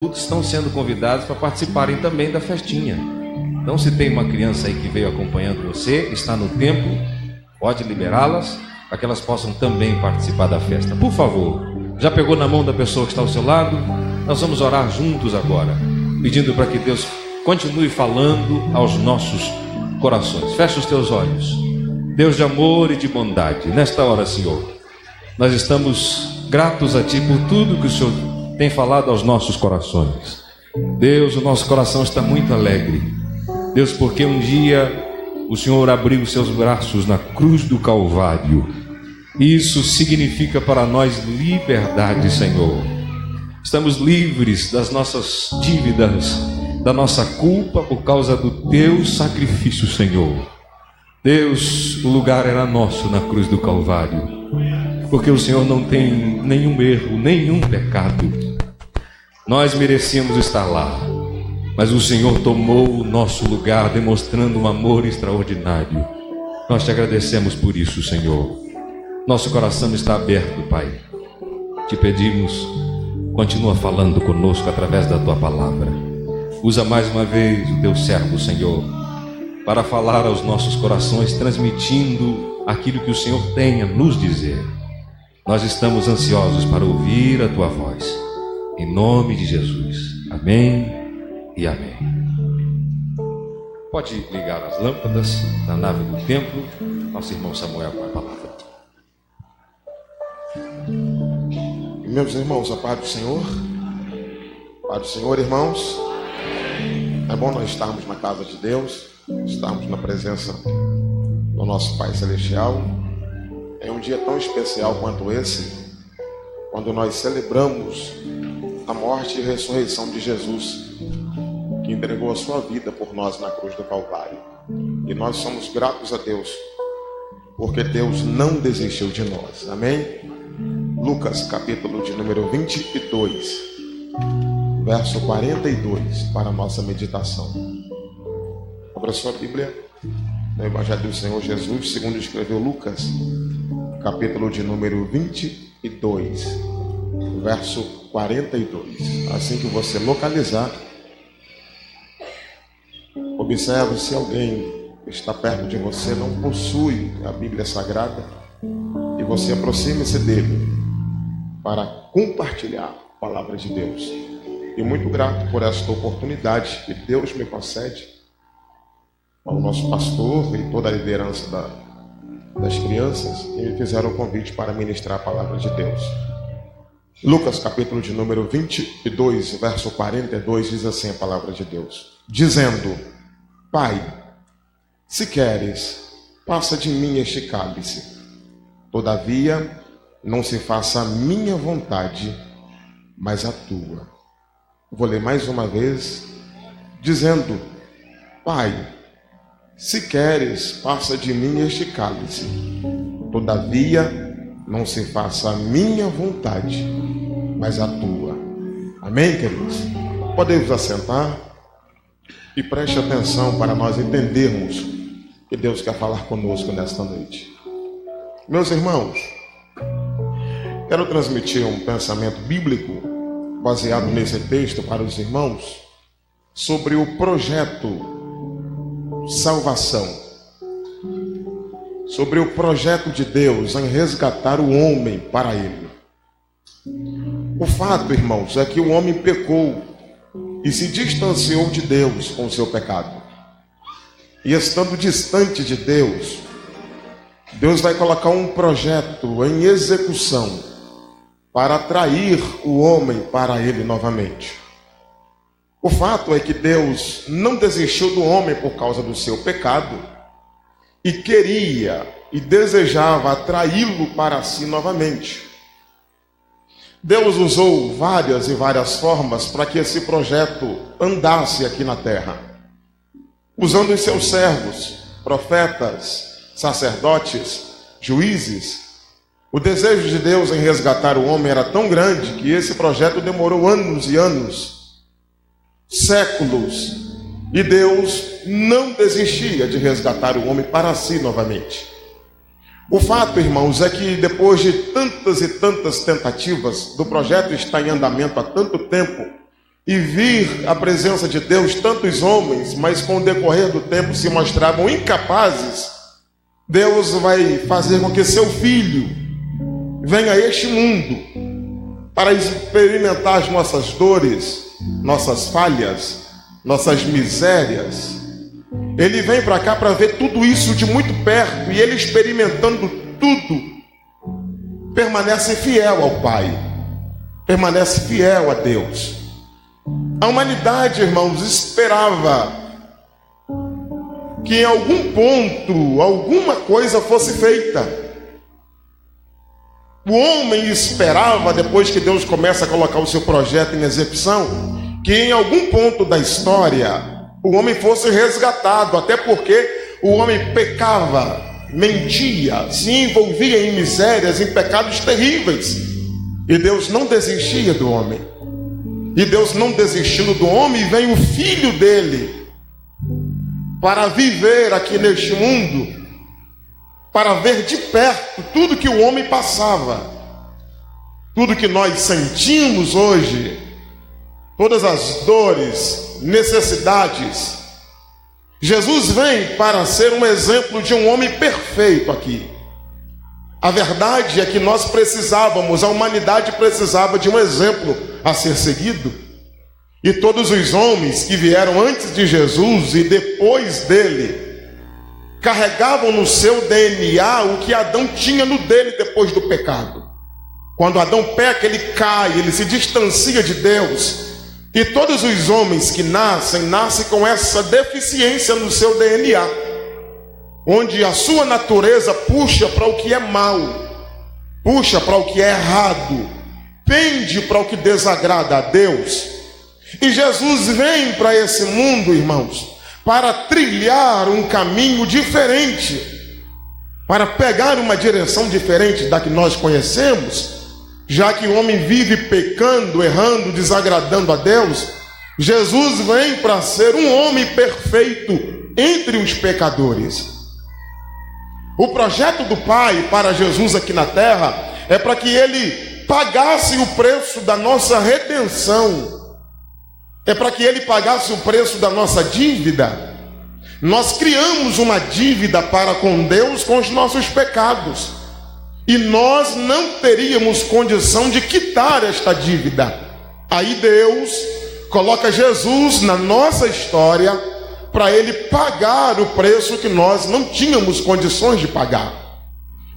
estão sendo convidados para participarem também da festinha. Então, se tem uma criança aí que veio acompanhando você, está no templo, pode liberá-las para que elas possam também participar da festa. Por favor, já pegou na mão da pessoa que está ao seu lado? Nós vamos orar juntos agora, pedindo para que Deus continue falando aos nossos corações. Fecha os teus olhos. Deus de amor e de bondade, nesta hora, Senhor, nós estamos gratos a Ti por tudo que o Senhor tem falado aos nossos corações. Deus, o nosso coração está muito alegre, Deus, porque um dia o Senhor abriu os seus braços na cruz do Calvário. Isso significa para nós liberdade, Senhor. Estamos livres das nossas dívidas, da nossa culpa por causa do Teu sacrifício, Senhor. Deus, o lugar era nosso na cruz do Calvário, porque o Senhor não tem nenhum erro, nenhum pecado. Nós merecíamos estar lá, mas o Senhor tomou o nosso lugar, demonstrando um amor extraordinário. Nós te agradecemos por isso, Senhor. Nosso coração está aberto, Pai. Te pedimos, continua falando conosco através da Tua palavra. Usa mais uma vez o Teu servo, Senhor, para falar aos nossos corações, transmitindo aquilo que o Senhor tem a nos dizer. Nós estamos ansiosos para ouvir a Tua voz. Em nome de Jesus. Amém e amém. Pode ligar as lâmpadas na nave do templo. Nosso irmão Samuel com a palavra. Meus irmãos, a paz do Senhor. Paz do Senhor, irmãos. É bom nós estarmos na casa de Deus, estarmos na presença do nosso Pai Celestial. É um dia tão especial quanto esse, quando nós celebramos a morte e ressurreição de Jesus, que entregou a sua vida por nós na cruz do Calvário. E nós somos gratos a Deus, porque Deus não desistiu de nós. Amém? Lucas, capítulo de número 22, verso 42, para a nossa meditação. Abra sua Bíblia no Evangelho do Senhor Jesus, segundo escreveu Lucas, capítulo de número 22, verso 42. Assim que você localizar, observe se alguém que está perto de você não possui a Bíblia Sagrada, e você aproxime-se dele para compartilhar a palavra de Deus. E muito grato por esta oportunidade que Deus me concede, ao nosso pastor e toda a liderança das crianças, que me fizeram o convite para ministrar a palavra de Deus. Lucas, capítulo de número 22, verso 42, diz assim a palavra de Deus, dizendo: Pai, se queres, passa de mim este cálice. Todavia, não se faça a minha vontade, mas a tua. Vou ler mais uma vez, dizendo: Pai, se queres, passa de mim este cálice. Todavia, não se faça a minha vontade, mas a tua. Amém, queridos? Podemos assentar e preste atenção para nós entendermos que Deus quer falar conosco nesta noite. Meus irmãos, quero transmitir um pensamento bíblico baseado nesse texto para os irmãos sobre o projeto salvação, sobre o projeto de Deus em resgatar o homem para Ele. O fato, irmãos, é que o homem pecou e se distanciou de Deus com o seu pecado. E estando distante de Deus, Deus vai colocar um projeto em execução para atrair o homem para Ele novamente. O fato é que Deus não desistiu do homem por causa do seu pecado e queria e desejava atraí-lo para si novamente. Deus usou várias e várias formas para que esse projeto andasse aqui na terra, usando os seus servos, profetas, sacerdotes, juízes. O desejo de Deus em resgatar o homem era tão grande que esse projeto demorou anos e anos, séculos, e Deus não desistia de resgatar o homem para si novamente. O fato, irmãos, é que depois de tantas e tantas tentativas, do projeto estar em andamento há tanto tempo, e vir a presença de Deus, tantos homens, mas com o decorrer do tempo se mostravam incapazes, Deus vai fazer com que seu filho venha a este mundo para experimentar as nossas dores, nossas falhas, nossas misérias. Ele vem para cá para ver tudo isso de muito perto, e ele, experimentando tudo, permanece fiel ao Pai, permanece fiel a Deus. A humanidade, irmãos, esperava que em algum ponto, alguma coisa fosse feita. O homem esperava, depois que Deus começa a colocar o seu projeto em execução, que em algum ponto da história o homem fosse resgatado, até porque o homem pecava, mentia, se envolvia em misérias, em pecados terríveis. E Deus não desistia do homem. E Deus não desistindo do homem, vem o filho dele para viver aqui neste mundo, para ver de perto tudo que o homem passava, tudo que nós sentimos hoje, todas as dores, necessidades. Jesus vem para ser um exemplo de um homem perfeito aqui. A verdade é que nós precisávamos, a humanidade precisava de um exemplo a ser seguido. E todos os homens que vieram antes de Jesus e depois dele carregavam no seu DNA o que Adão tinha no dele depois do pecado. Quando Adão peca, ele cai, ele se distancia de Deus. E todos os homens que nascem com essa deficiência no seu DNA, onde a sua natureza puxa para o que é mal, puxa para o que é errado, pende para o que desagrada a Deus. E Jesus vem para esse mundo, irmãos, para trilhar um caminho diferente, para pegar uma direção diferente da que nós conhecemos. Já que o homem vive pecando, errando, desagradando a Deus, Jesus vem para ser um homem perfeito entre os pecadores. O projeto do Pai para Jesus aqui na terra é para que ele pagasse o preço da nossa redenção, é para que ele pagasse o preço da nossa dívida. Nós criamos uma dívida para com Deus com os nossos pecados. E nós não teríamos condição de quitar esta dívida. Aí Deus coloca Jesus na nossa história para ele pagar o preço que nós não tínhamos condições de pagar.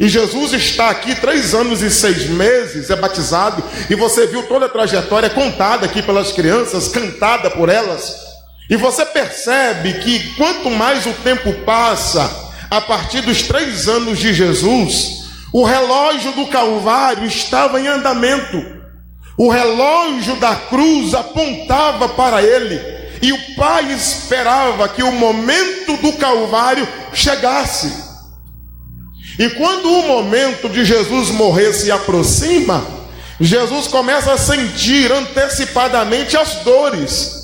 E Jesus está aqui 3 anos e 6 meses, é batizado, e você viu toda a trajetória contada aqui pelas crianças, cantada por elas. E você percebe que quanto mais o tempo passa, a partir dos 3 anos de Jesus, o relógio do Calvário estava em andamento. O relógio da cruz apontava para ele. E o Pai esperava que o momento do Calvário chegasse. E quando o momento de Jesus morrer se aproxima, Jesus começa a sentir antecipadamente as dores.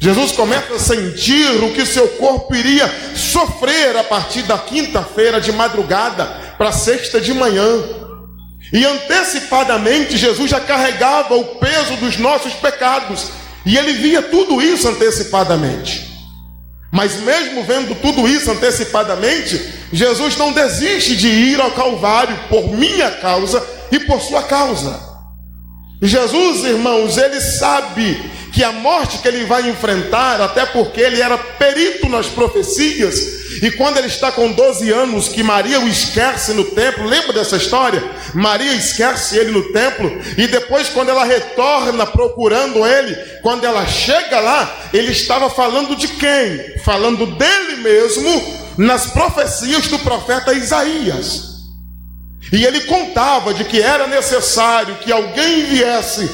Jesus começa a sentir o que seu corpo iria sofrer a partir da quinta-feira de madrugada para sexta de manhã. E antecipadamente Jesus já carregava o peso dos nossos pecados. E ele via tudo isso antecipadamente. Mas mesmo vendo tudo isso antecipadamente, Jesus não desiste de ir ao Calvário por minha causa e por sua causa. Jesus, irmãos, ele sabe que a morte que ele vai enfrentar, até porque ele era perito nas profecias, e quando ele está com 12 anos, que Maria o esquece no templo, lembra dessa história? Maria esquece ele no templo, e depois quando ela retorna procurando ele, quando ela chega lá, ele estava falando de quem? Falando dele mesmo, nas profecias do profeta Isaías. E ele contava de que era necessário que alguém viesse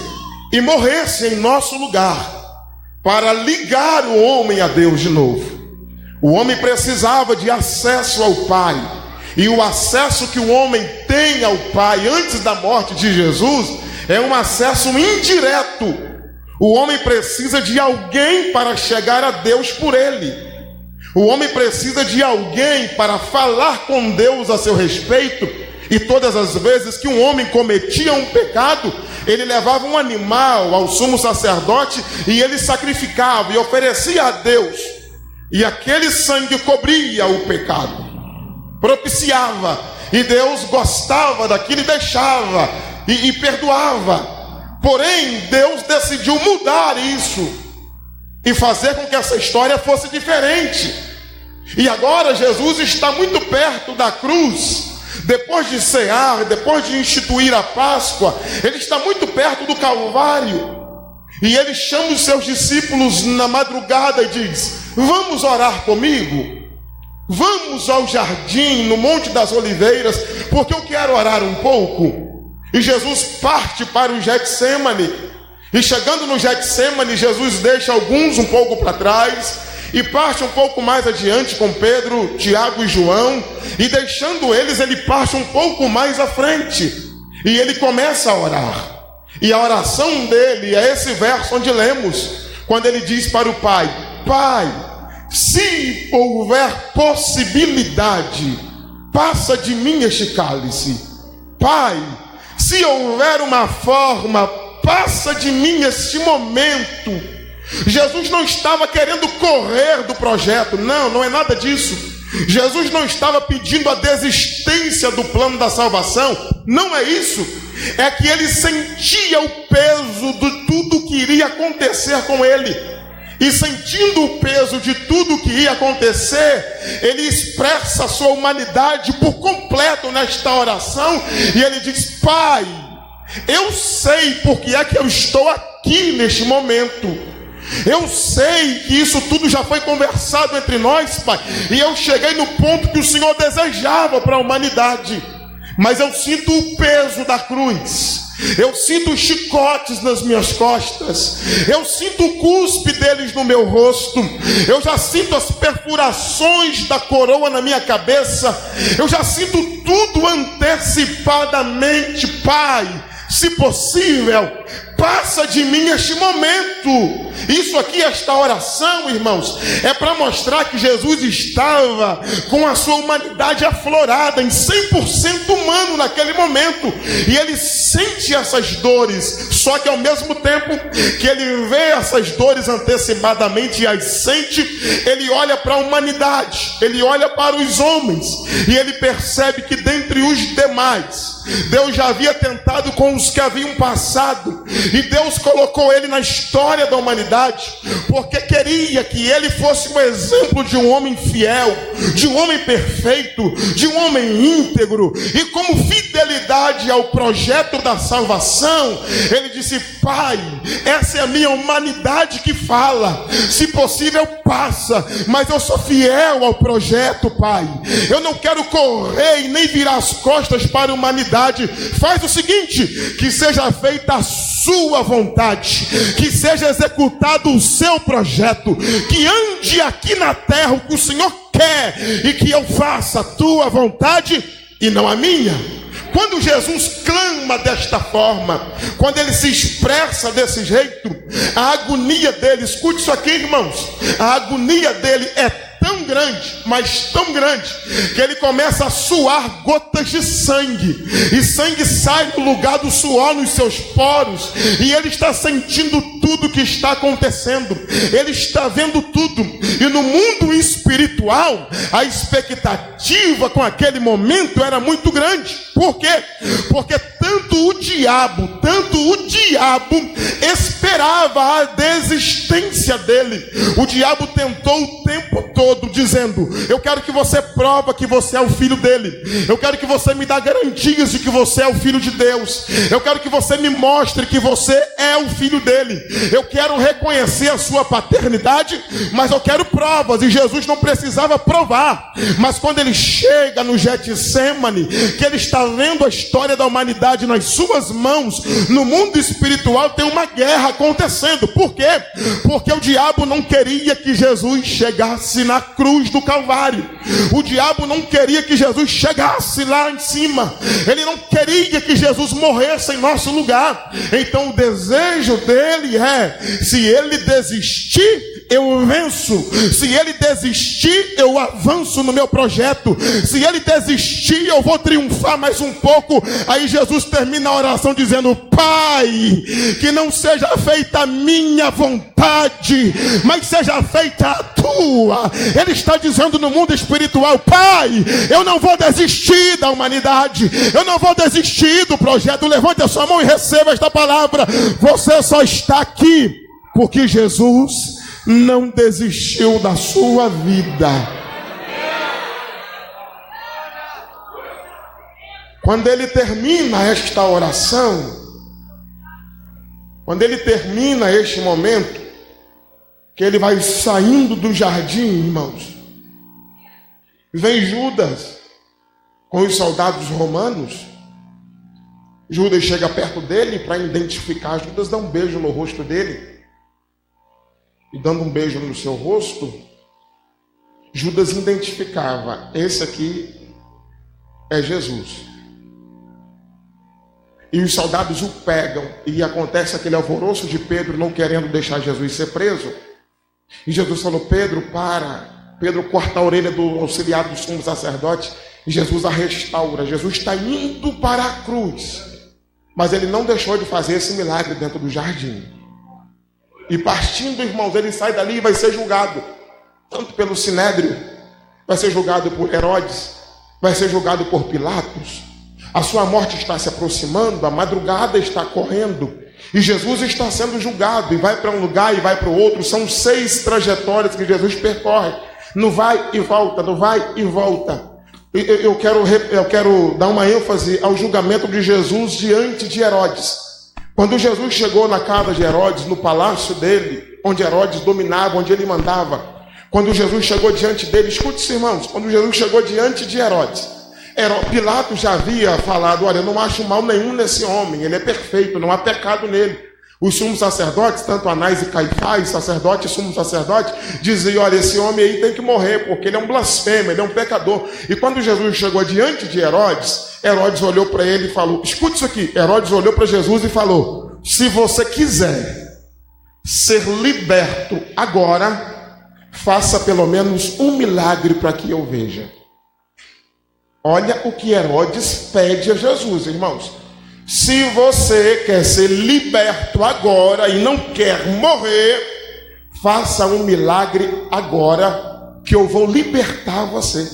e morresse em nosso lugar, para ligar o homem a Deus de novo. O homem precisava de acesso ao Pai, e o acesso que o homem tem ao Pai antes da morte de Jesus é um acesso indireto. O homem precisa de alguém para chegar a Deus por ele. O homem precisa de alguém para falar com Deus a seu respeito. E todas as vezes que um homem cometia um pecado, ele levava um animal ao sumo sacerdote e ele sacrificava e oferecia a Deus. E aquele sangue cobria o pecado, propiciava, e Deus gostava daquilo e deixava e perdoava. Porém, Deus decidiu mudar isso e fazer com que essa história fosse diferente. E agora Jesus está muito perto da cruz. Depois de cear, depois de instituir a Páscoa, ele está muito perto do Calvário. E ele chama os seus discípulos na madrugada e diz: vamos orar comigo? Vamos ao jardim, no Monte das Oliveiras, porque eu quero orar um pouco. E Jesus parte para o Getsêmani. E chegando no Getsêmani, Jesus deixa alguns um pouco para trás e parte um pouco mais adiante com Pedro, Tiago e João. E deixando eles, ele parte um pouco mais à frente. E ele começa a orar. E a oração dele é esse verso onde lemos, quando ele diz para o Pai: Pai, se houver possibilidade, passa de mim este cálice. Pai, se houver uma forma, passa de mim este momento. Jesus não estava querendo correr do projeto, não é nada disso. Jesus não estava pedindo a desistência do plano da salvação, não é isso. É que ele sentia o peso de tudo que iria acontecer com ele. E sentindo o peso de tudo que ia acontecer, ele expressa a sua humanidade por completo nesta oração. E ele diz: Pai, eu sei porque é que eu estou aqui neste momento. Eu sei que isso tudo já foi conversado entre nós, Pai. E eu cheguei no ponto que o Senhor desejava para a humanidade. Mas eu sinto o peso da cruz. Eu sinto os chicotes nas minhas costas. Eu sinto o cuspe deles no meu rosto. Eu já sinto as perfurações da coroa na minha cabeça. Eu já sinto tudo antecipadamente. Pai, se possível, passa de mim este momento. Isso aqui, esta oração, irmãos, é para mostrar que Jesus estava com a sua humanidade aflorada, em 100% humano naquele momento. E ele sente essas dores, só que ao mesmo tempo que ele vê essas dores antecipadamente e as sente, ele olha para a humanidade, ele olha para os homens, e ele percebe que dentre os demais, Deus já havia tentado com os que haviam passado, e Deus colocou ele na história da humanidade, porque queria que ele fosse um exemplo de um homem fiel, de um homem perfeito, de um homem íntegro. E como fidelidade ao projeto da salvação, ele disse: Pai, essa é a minha humanidade que fala, se possível passa, mas eu sou fiel ao projeto, Pai. Eu não quero correr e nem virar as costas para a humanidade. Faz o seguinte: que seja feita a sua vontade, que seja executado o seu projeto, que ande aqui na terra o que o Senhor quer, e que eu faça a tua vontade e não a minha. Quando Jesus clama desta forma, quando ele se expressa desse jeito, a agonia dele, escute isso aqui, irmãos, a agonia dele é tão grande, mas tão grande, que ele começa a suar gotas de sangue, e sangue sai do lugar do suor nos seus poros, e ele está sentindo tudo que está acontecendo, ele está vendo tudo. E no mundo espiritual, a expectativa com aquele momento era muito grande. Por quê? Porque tanto o diabo esperava a desistência dele. O diabo tentou o tempo todo dizendo: eu quero que você prove que você é o filho dele, eu quero que você me dá garantias de que você é o filho de Deus, eu quero que você me mostre que você é o filho dele, eu quero reconhecer a sua paternidade, mas eu quero provas. E Jesus não precisava provar, mas quando ele chega no Getsêmani, que ele está vendo a história da humanidade nas suas mãos, no mundo espiritual tem uma guerra acontecendo. Por quê? Porque o diabo não queria que Jesus chegasse na cruz do Calvário. O diabo não queria que Jesus chegasse lá em cima. Ele não queria que Jesus morresse em nosso lugar. Então o desejo dele é: se ele desistir, eu venço. Se ele desistir, eu avanço no meu projeto. Se ele desistir, eu vou triunfar mais um pouco. Aí Jesus termina a oração dizendo: Pai, que não seja feita a minha vontade, mas seja feita a tua. Ele está dizendo no mundo espiritual: Pai, eu não vou desistir da humanidade, eu não vou desistir do projeto. Levante a sua mão e receba esta palavra. Você só está aqui porque Jesus não desistiu da sua vida. Quando ele termina esta oração, quando ele termina este momento, que ele vai saindo do jardim, irmãos, vem Judas com os soldados romanos. Judas chega perto dele para identificar. Judas dá um beijo no rosto dele. E dando um beijo no seu rosto, Judas identificava: esse aqui é Jesus. E os soldados o pegam, e acontece aquele alvoroço de Pedro não querendo deixar Jesus ser preso. E Jesus falou: Pedro, para. Pedro corta a orelha do auxiliar do sumo sacerdote, e Jesus a restaura. Jesus está indo para a cruz, mas ele não deixou de fazer esse milagre dentro do jardim. E partindo, irmãos, ele sai dali e vai ser julgado, tanto pelo Sinédrio, vai ser julgado por Herodes, vai ser julgado por Pilatos. A sua morte está se aproximando, a madrugada está correndo, e Jesus está sendo julgado, e vai para um lugar e vai para o outro. São 6 trajetórias que Jesus percorre, não vai e volta, não vai e volta. Eu quero dar uma ênfase ao julgamento de Jesus diante de Herodes. Quando Jesus chegou na casa de Herodes, no palácio dele, onde Herodes dominava, onde ele mandava, quando Jesus chegou diante dele, escute-se, irmãos, quando Jesus chegou diante de Herodes, Pilatos já havia falado: olha, eu não acho mal nenhum nesse homem, ele é perfeito, não há pecado nele. Os sumos sacerdotes, tanto Anás e Caifás, sacerdote e sumo sacerdote, diziam: olha, esse homem aí tem que morrer, porque ele é um blasfemo, ele é um pecador. E quando Jesus chegou diante de Herodes, Herodes olhou para ele e falou: escute isso aqui. Herodes olhou para Jesus e falou: se você quiser ser liberto agora, faça pelo menos um milagre para que eu veja. Olha o que Herodes pede a Jesus, irmãos. Se você quer ser liberto agora e não quer morrer, faça um milagre agora, que eu vou libertar você.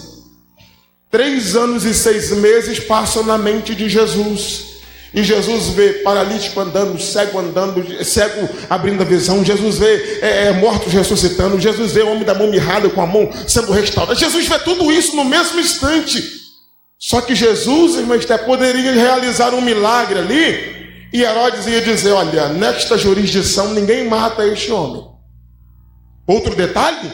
3 anos e 6 meses passam na mente de Jesus. E Jesus vê paralítico andando, cego abrindo a visão. Jesus vê mortos ressuscitando. Jesus vê o homem da mão mirrada com a mão sendo restaurada. Jesus vê tudo isso no mesmo instante. Só que Jesus, irmãos, poderia realizar um milagre ali, e Herodes ia dizer: olha, nesta jurisdição ninguém mata este homem. Outro detalhe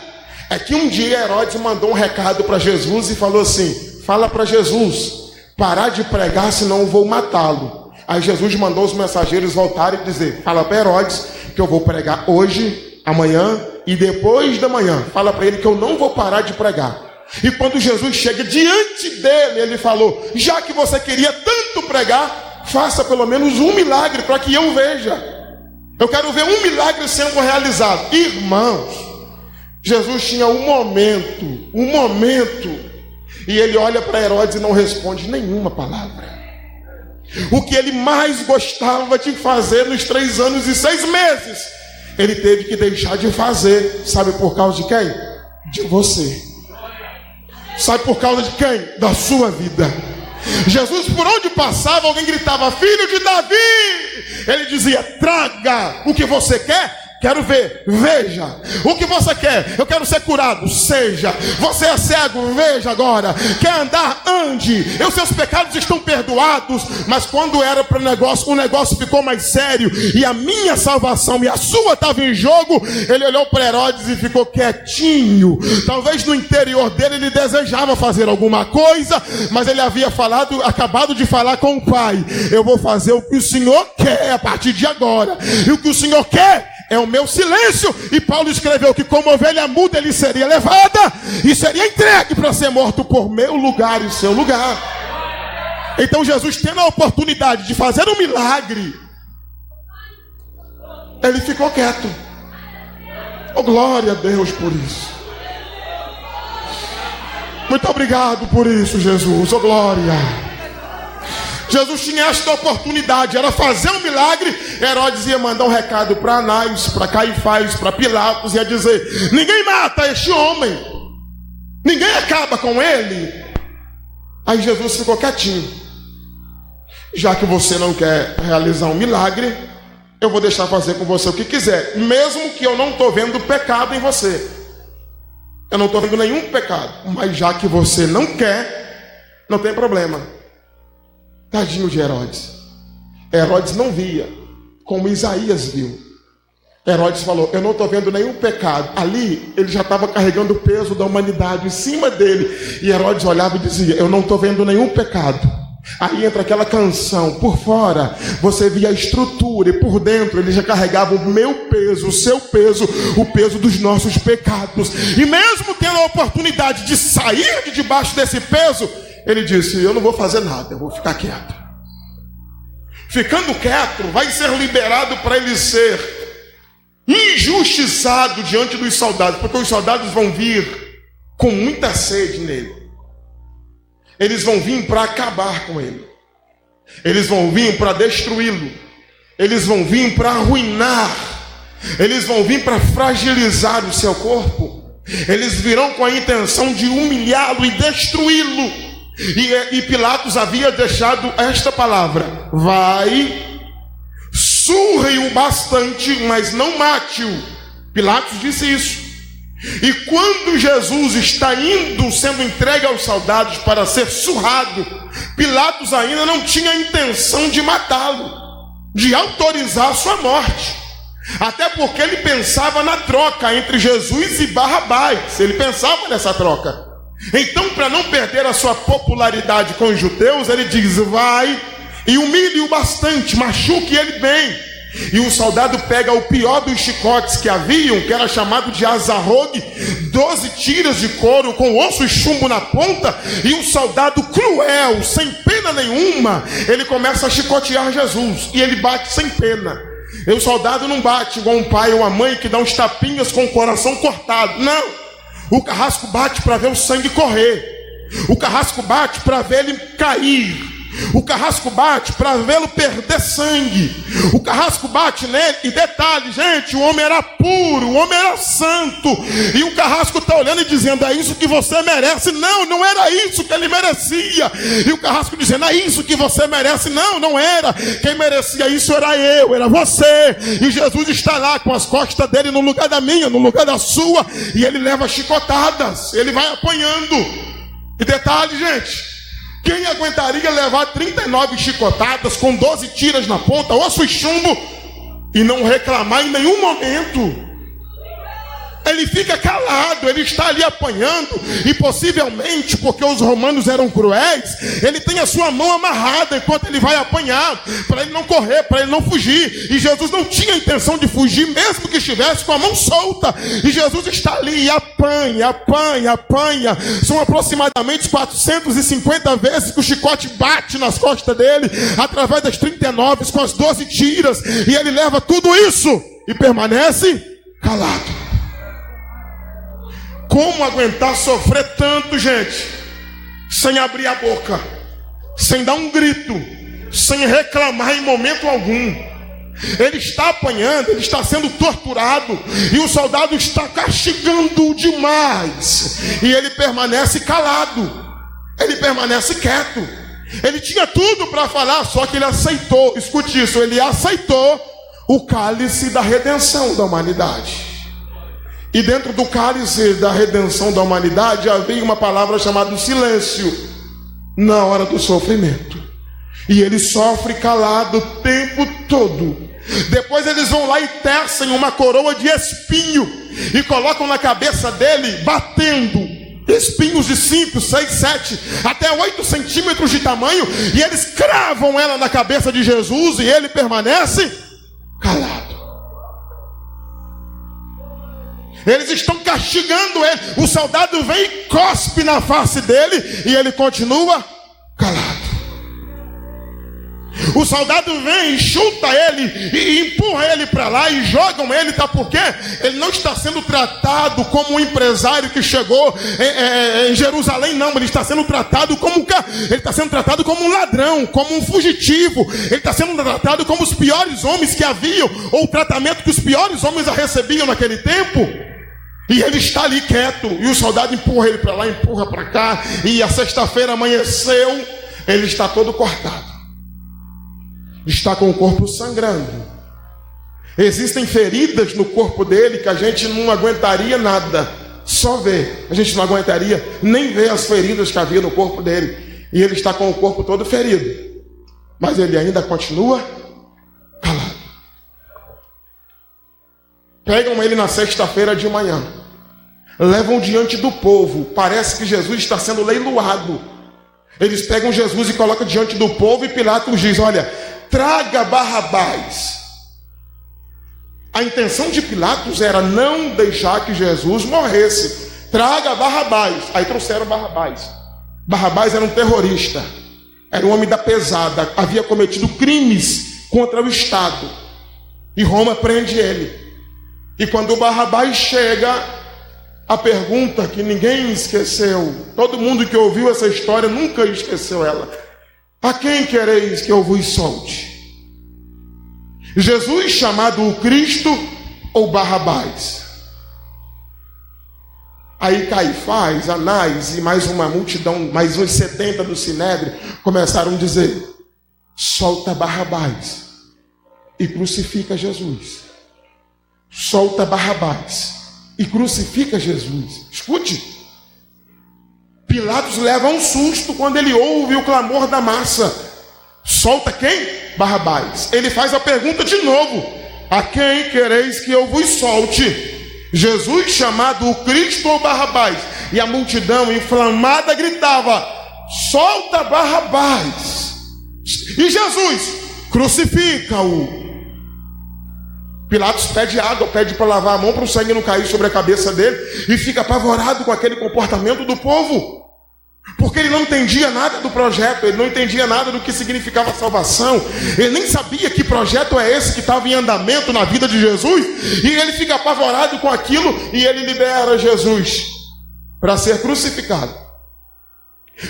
é que um dia Herodes mandou um recado para Jesus e falou assim: fala para Jesus parar de pregar, senão eu vou matá-lo. Aí Jesus mandou os mensageiros voltarem e dizer: fala para Herodes que eu vou pregar hoje, amanhã e depois da manhã. Fala para ele que eu não vou parar de pregar. E quando Jesus chega diante dele, ele falou: já que você queria tanto pregar, faça pelo menos um milagre para que eu veja. Eu quero ver um milagre sendo realizado. Irmãos, Jesus tinha um momento, e ele olha para Herodes e não responde nenhuma palavra. O que ele mais gostava de fazer nos 3 anos e 6 meses, ele teve que deixar de fazer. Sabe por causa de quem? De você. Sabe por causa de quem? Da sua vida. Jesus, por onde passava, alguém gritava: filho de Davi. Ele dizia: traga o que você quer. Quero ver, veja. O que você quer? Eu quero ser curado, seja. Você é cego, veja agora. Quer andar? Ande. Os seus pecados estão perdoados. Mas quando era para o negócio ficou mais sério, e a minha salvação e a sua estavam em jogo, ele olhou para Herodes e ficou quietinho. Talvez no interior dele ele desejava fazer alguma coisa, mas ele havia acabado de falar com o pai: eu vou fazer o que o Senhor quer a partir de agora. E o que o Senhor quer é o meu silêncio. E Paulo escreveu que como ovelha muda ele seria levada e seria entregue para ser morto por meu lugar e seu lugar. Então Jesus, tendo a oportunidade de fazer um milagre, ele ficou quieto. Oh, glória a Deus por isso. Muito obrigado por isso, Jesus. Oh, glória. Jesus tinha esta oportunidade, era fazer um milagre. Herodes ia mandar um recado para Anás, para Caifás, para Pilatos, ia dizer: ninguém mata este homem, ninguém acaba com ele. Aí Jesus ficou quietinho. Já que você não quer realizar um milagre, eu vou deixar fazer com você o que quiser, mesmo que eu não estou vendo pecado em você. Eu não estou vendo nenhum pecado, mas já que você não quer, não tem problema. Tadinho de Herodes. Herodes não via como Isaías viu. Herodes falou: eu não estou vendo nenhum pecado. Ali ele já estava carregando o peso da humanidade em cima dele. E Herodes olhava e dizia: eu não estou vendo nenhum pecado. Aí entra aquela canção: por fora você via a estrutura, e por dentro ele já carregava o meu peso, o seu peso, o peso dos nossos pecados. E mesmo tendo a oportunidade de sair de debaixo desse peso, ele disse: eu não vou fazer nada, eu vou ficar quieto. Ficando quieto, vai ser liberado para ele ser injustiçado diante dos soldados, porque os soldados vão vir com muita sede nele. Eles vão vir para acabar com ele. Eles vão vir para destruí-lo. Eles vão vir para arruinar. Eles vão vir para fragilizar o seu corpo. Eles virão com a intenção de humilhá-lo e destruí-lo. E Pilatos havia deixado esta palavra: vai, surre-o bastante, mas não mate-o. Pilatos disse isso. E quando Jesus está indo, sendo entregue aos soldados para ser surrado, Pilatos ainda não tinha intenção de matá-lo, de autorizar a sua morte. Até porque ele pensava na troca entre Jesus e Barrabás. Ele pensava nessa troca. Então, para não perder a sua popularidade com os judeus, ele diz: vai e humilhe-o bastante, machuque ele bem. E o soldado pega o pior dos chicotes que haviam, que era chamado de azarrogue, 12 tiras de couro com osso e chumbo na ponta. E o soldado cruel, sem pena nenhuma, ele começa a chicotear Jesus. E ele bate sem pena. E o soldado não bate igual um pai ou uma mãe que dá uns tapinhas com o coração cortado. Não. O carrasco bate para ver o sangue correr. O carrasco bate para ver ele cair. O carrasco bate para vê-lo perder sangue. O carrasco bate nele. E detalhe, gente, o homem era puro, o homem era santo. E o carrasco está olhando e dizendo: é isso que você merece. Não, não era isso que ele merecia. E o carrasco dizendo: é isso que você merece. Não, não era. Quem merecia isso era eu, era você. E Jesus está lá com as costas dele no lugar da minha, no lugar da sua. E ele leva chicotadas, ele vai apanhando. E detalhe, gente, quem aguentaria levar 39 chicotadas com 12 tiras na ponta, osso e chumbo, e não reclamar em nenhum momento? Ele fica calado, ele está ali apanhando, e possivelmente, porque os romanos eram cruéis, ele tem a sua mão amarrada enquanto ele vai apanhar, para ele não correr, para ele não fugir. E Jesus não tinha intenção de fugir, mesmo que estivesse com a mão solta. E Jesus está ali e apanha, apanha, apanha. São aproximadamente 450 vezes que o chicote bate nas costas dele, através das 39, com as 12 tiras. E ele leva tudo isso e permanece calado. Como aguentar sofrer tanto, gente, sem abrir a boca, sem dar um grito, sem reclamar em momento algum? Ele está apanhando, ele está sendo torturado, e o soldado está castigando demais, e ele permanece calado, ele permanece quieto. Ele tinha tudo para falar, só que ele aceitou, escute isso, ele aceitou o cálice da redenção da humanidade. E dentro do cálice da redenção da humanidade havia uma palavra chamada silêncio, na hora do sofrimento. E ele sofre calado o tempo todo. Depois eles vão lá e tecem uma coroa de espinho e colocam na cabeça dele, batendo espinhos de 5, 6, 7, até 8 centímetros de tamanho. E eles cravam ela na cabeça de Jesus, e ele permanece calado. Eles estão castigando ele. O soldado vem e cospe na face dele, e ele continua calado. O soldado vem e chuta ele e empurra ele para lá e jogam ele, tá? Por quê? Ele não está sendo tratado como um empresário que chegou em Jerusalém, não. Ele está sendo tratado como um ladrão, como um fugitivo. Ele está sendo tratado como os piores homens que haviam, ou o tratamento que os piores homens recebiam naquele tempo. E ele está ali quieto, e o soldado empurra ele para lá, empurra para cá, e a sexta-feira amanheceu, ele está todo cortado, está com o corpo sangrando. Existem feridas no corpo dele que a gente não aguentaria nada, só ver. A gente não aguentaria nem ver as feridas que havia no corpo dele. E ele está com o corpo todo ferido, mas ele ainda continua calado. Pegam ele na sexta-feira de manhã, levam diante do povo. Parece que Jesus está sendo leiloado. Eles pegam Jesus e colocam diante do povo, e Pilatos diz: olha, traga Barrabás. A intenção de Pilatos era não deixar que Jesus morresse. Traga Barrabás. Aí trouxeram Barrabás. Barrabás era um terrorista, era um homem da pesada, havia cometido crimes contra o Estado, e Roma prende ele. E quando o Barrabás chega, a pergunta que ninguém esqueceu, todo mundo que ouviu essa história nunca esqueceu ela: a quem quereis que eu vos solte? Jesus chamado o Cristo ou Barrabás? Aí Caifás, Anás e mais uma multidão, mais uns 70 do Sinédrio, começaram a dizer: solta Barrabás e crucifica Jesus. Solta Barrabás e crucifica Jesus. Escute, Pilatos leva um susto quando ele ouve o clamor da massa. Solta quem? Barrabás. Ele faz a pergunta de novo: a quem quereis que eu vos solte? Jesus chamado o Cristo ou Barrabás? E a multidão inflamada gritava: solta Barrabás. E Jesus: crucifica-o. Pilatos pede água, pede para lavar a mão para o sangue não cair sobre a cabeça dele, e fica apavorado com aquele comportamento do povo, porque ele não entendia nada do projeto, ele não entendia nada do que significava salvação, ele nem sabia que projeto é esse que estava em andamento na vida de Jesus, e ele fica apavorado com aquilo, e ele libera Jesus para ser crucificado.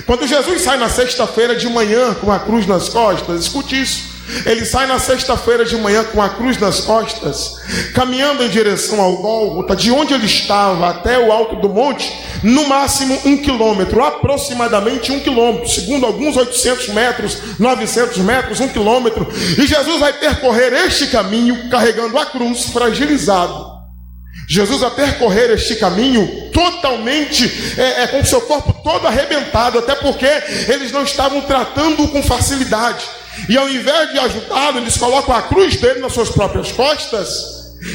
Quando Jesus sai na sexta-feira de manhã com a cruz nas costas, escute isso, ele sai na sexta-feira de manhã com a cruz nas costas, caminhando em direção ao Gólgota, de onde ele estava até o alto do monte, no máximo 1 quilômetro, aproximadamente 1 quilômetro, segundo alguns 800 metros, 900 metros, 1 quilômetro, e Jesus vai percorrer este caminho carregando a cruz fragilizado. Jesus vai percorrer este caminho totalmente, com o seu corpo todo arrebentado, até porque eles não estavam tratando-o com facilidade. E ao invés de ajudá-lo, eles colocam a cruz dele nas suas próprias costas,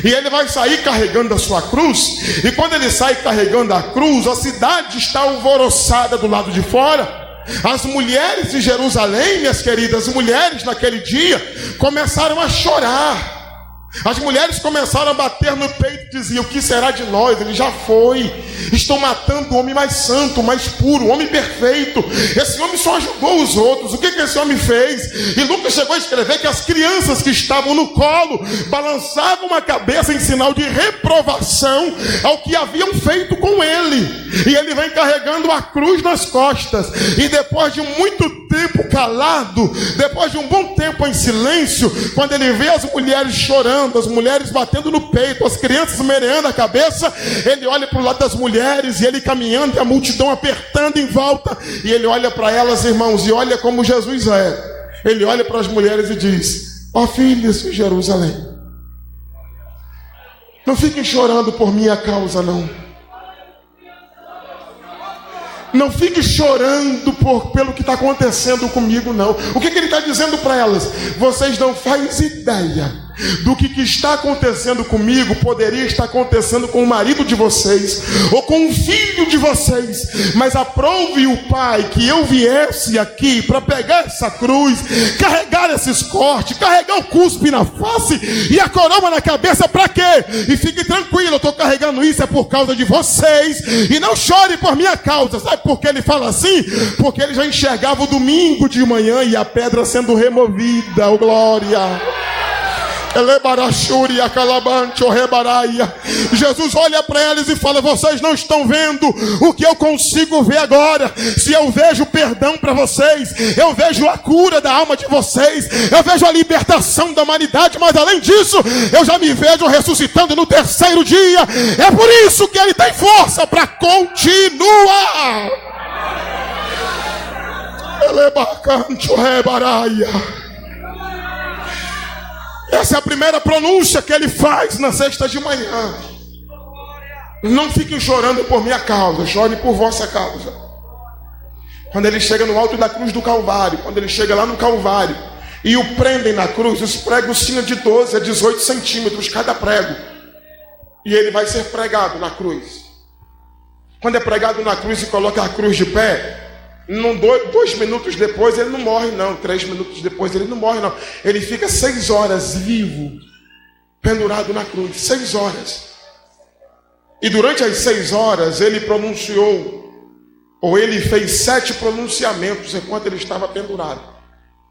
e ele vai sair carregando a sua cruz. E quando ele sai carregando a cruz, a cidade está alvoroçada do lado de fora. As mulheres de Jerusalém, minhas queridas, mulheres naquele dia começaram a chorar. As mulheres começaram a bater no peito e diziam: o que será de nós? Ele já foi. Estão matando o homem mais santo, mais puro, o homem perfeito. Esse homem só ajudou os outros. O que esse homem fez? E Lucas chegou a escrever que as crianças que estavam no colo balançavam a cabeça em sinal de reprovação ao que haviam feito com ele. E ele vem carregando a cruz nas costas. E depois de muito tempo calado, depois de um bom tempo em silêncio, quando ele vê as mulheres chorando, as mulheres batendo no peito, as crianças meneando a cabeça, ele olha para o lado das mulheres, e ele caminhando, e a multidão apertando em volta, e ele olha para elas, irmãos, e olha como Jesus é. Ele olha para as mulheres e diz: ó filhas de Jerusalém, não fiquem chorando por minha causa, não. Não fique chorando pelo que está acontecendo comigo, não. O que ele está dizendo para elas? Vocês não fazem ideia do que está acontecendo comigo. Poderia estar acontecendo com o marido de vocês, ou com o filho de vocês. Mas aprove o Pai que eu viesse aqui para pegar essa cruz, carregar esses cortes, carregar o cuspe na face e a coroa na cabeça. Para quê? E fique tranquilo, eu estou carregando fazendo isso é por causa de vocês, e não chore por minha causa. Sabe por que ele fala assim? Porque ele já enxergava o domingo de manhã e a pedra sendo removida. Oh glória! Jesus olha para eles e fala: vocês não estão vendo o que eu consigo ver agora. Se eu vejo perdão para vocês, eu vejo a cura da alma de vocês, eu vejo a libertação da humanidade, mas além disso, eu já me vejo ressuscitando no terceiro dia. É por isso que ele tem força para continuar. Essa é a primeira pronúncia que ele faz na sexta de manhã. Não fiquem chorando por minha causa, chorem por vossa causa. Quando ele chega no alto da cruz do Calvário, quando ele chega lá no Calvário e o prendem na cruz, os pregos tinham de 12 a 18 centímetros cada prego. E ele vai ser pregado na cruz. Quando é pregado na cruz e coloca a cruz de pé, 2 minutos depois ele não morre não, 3 minutos depois ele não morre não. Ele fica 6 horas vivo, pendurado na cruz, 6 horas. E durante as 6 horas ele pronunciou, ou ele fez 7 pronunciamentos enquanto ele estava pendurado.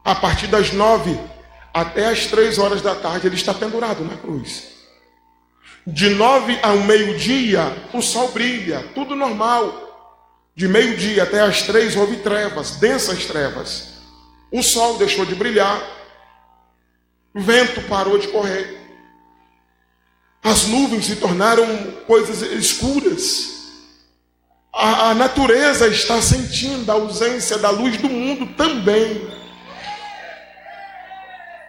A partir das 9 até as 3 horas da tarde ele está pendurado na cruz. De 9 ao meio-dia o sol brilha, tudo normal. De meio-dia até as 3 houve trevas, densas trevas. O sol deixou de brilhar, o vento parou de correr, as nuvens se tornaram coisas escuras. A natureza está sentindo a ausência da luz do mundo também.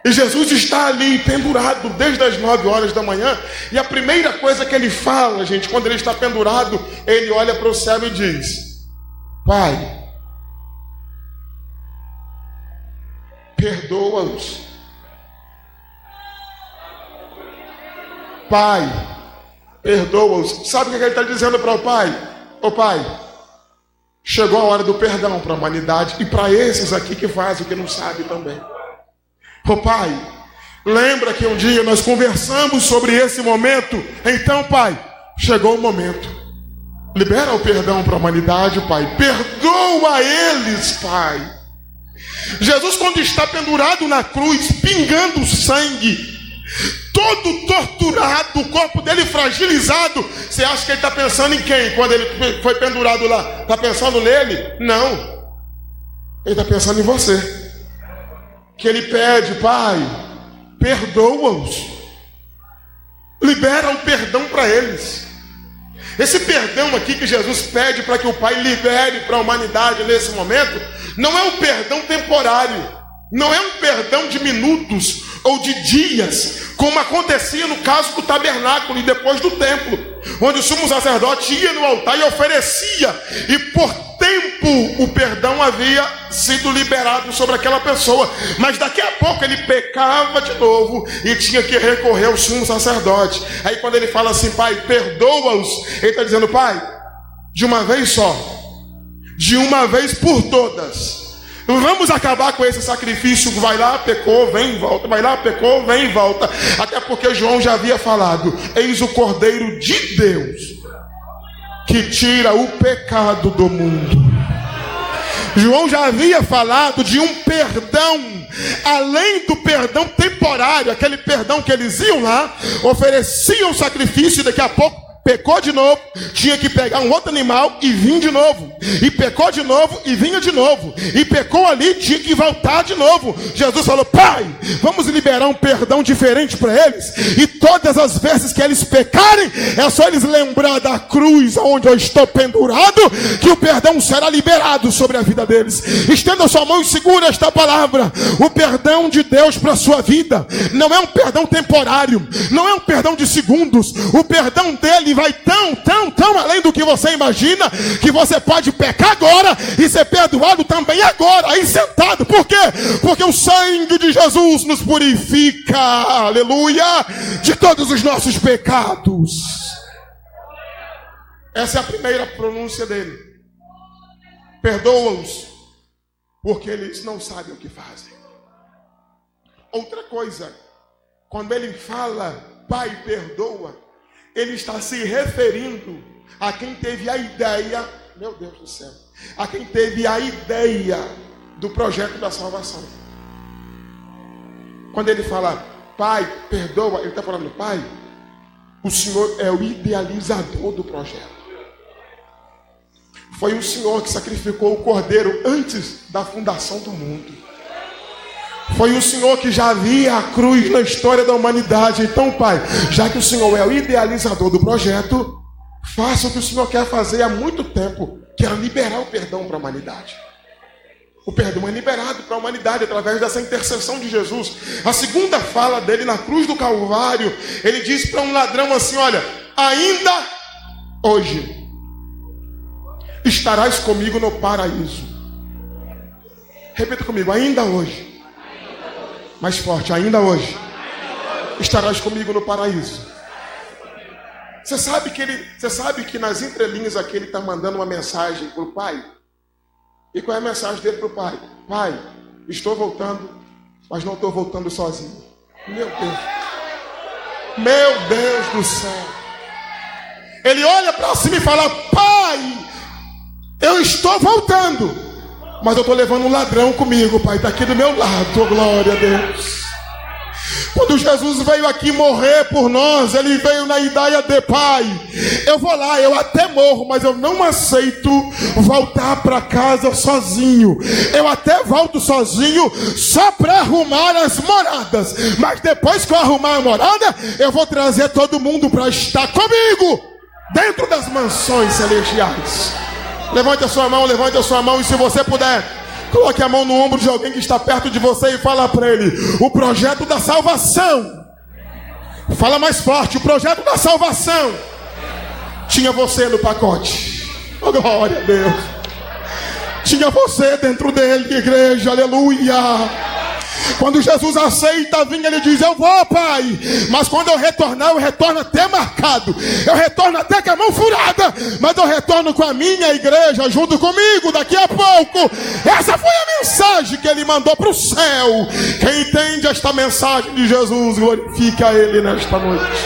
E Jesus está ali pendurado desde as 9 horas da manhã. E a primeira coisa que ele fala, gente, quando ele está pendurado, ele olha para o céu e diz: Pai, perdoa-os. Pai, perdoa-os. Sabe o que ele está dizendo para o Pai? Ô Pai, chegou a hora do perdão para a humanidade e para esses aqui que fazem o que não sabem também. Ô Pai, lembra que um dia nós conversamos sobre esse momento? Então, Pai, chegou o momento. Libera o perdão para a humanidade, Pai. Perdoa eles, Pai. Jesus, quando está pendurado na cruz, pingando sangue, todo torturado, o corpo dele fragilizado, você acha que ele está pensando em quem? Quando ele foi pendurado lá, está pensando nele? Não. Ele está pensando em você. Que ele pede: Pai, perdoa-os. Libera o perdão para eles. Esse perdão aqui que Jesus pede para que o Pai libere para a humanidade nesse momento, não é um perdão temporário, não é um perdão de minutos ou de dias, como acontecia no caso do tabernáculo e depois do templo, onde o sumo sacerdote ia no altar e oferecia, e por tempo o perdão havia sido liberado sobre aquela pessoa, mas daqui a pouco ele pecava de novo e tinha que recorrer ao sumo sacerdote. Aí quando ele fala assim: Pai, perdoa-os, ele está dizendo: Pai, de uma vez só, de uma vez por todas, vamos acabar com esse sacrifício. Vai lá, pecou, vem e volta. Vai lá, pecou, vem e volta. Até porque João já havia falado: eis o Cordeiro de Deus que tira o pecado do mundo. João já havia falado de um perdão, além do perdão temporário, aquele perdão que eles iam lá, ofereciam sacrifício e daqui a pouco pecou de novo, tinha que pegar um outro animal e vir de novo, e pecou de novo e vinha de novo, e pecou ali, tinha que voltar de novo. Jesus falou: Pai, vamos liberar um perdão diferente para eles, e todas as vezes que eles pecarem, é só eles lembrar da cruz onde eu estou pendurado, que o perdão será liberado sobre a vida deles. Estenda sua mão e segura esta palavra. O perdão de Deus para a sua vida não é um perdão temporário, não é um perdão de segundos. O perdão dele vai tão além do que você imagina, que você pode pecar agora e ser perdoado também agora, aí sentado. Por quê? Porque o sangue de Jesus nos purifica, aleluia, de todos os nossos pecados. Essa é a primeira pronúncia dele: perdoa-os, porque eles não sabem o que fazem. Outra coisa, quando ele fala: Pai, perdoa, ele está se referindo a quem teve a ideia, meu Deus do céu, a quem teve a ideia do projeto da salvação. Quando ele fala, Pai, perdoa, ele está falando, Pai, o Senhor é o idealizador do projeto. Foi o Senhor que sacrificou o Cordeiro antes da fundação do mundo. Foi o Senhor que já via a cruz na história da humanidade. Então, Pai, já que o Senhor é o idealizador do projeto, faça o que o Senhor quer fazer há muito tempo, que é liberar o perdão para a humanidade. O perdão é liberado para a humanidade através dessa intercessão de Jesus. A segunda fala dele na cruz do Calvário, ele diz para um ladrão assim, olha, ainda hoje estarás comigo no paraíso. Repita comigo, ainda hoje. Mais forte, ainda hoje estarás comigo no paraíso. Você sabe que nas entrelinhas aqui ele está mandando uma mensagem para o Pai? E qual é a mensagem dele para o Pai? Pai, estou voltando, mas não estou voltando sozinho. Meu Deus do céu. Ele olha para cima e fala, Pai, eu estou voltando, mas eu estou levando um ladrão comigo, Pai, está aqui do meu lado, glória a Deus. Quando Jesus veio aqui morrer por nós, ele veio na ideia de, Pai, eu vou lá, eu até morro, mas eu não aceito voltar para casa sozinho. Eu até volto sozinho só para arrumar as moradas, mas depois que eu arrumar a morada, eu vou trazer todo mundo para estar comigo dentro das mansões celestiais. Levante a sua mão, e se você puder, coloque a mão no ombro de alguém que está perto de você e fala para ele, o projeto da salvação. Fala mais forte, o projeto da salvação tinha você no pacote. Oh, glória a Deus. Tinha você dentro dele, igreja, aleluia. Quando Jesus aceita vir, ele diz, eu vou, Pai, mas quando eu retornar, eu retorno até marcado, eu retorno até com a mão furada, mas eu retorno com a minha igreja junto comigo daqui a pouco. Essa foi a mensagem que ele mandou para o céu. Quem entende esta mensagem de Jesus, glorifica a ele nesta noite.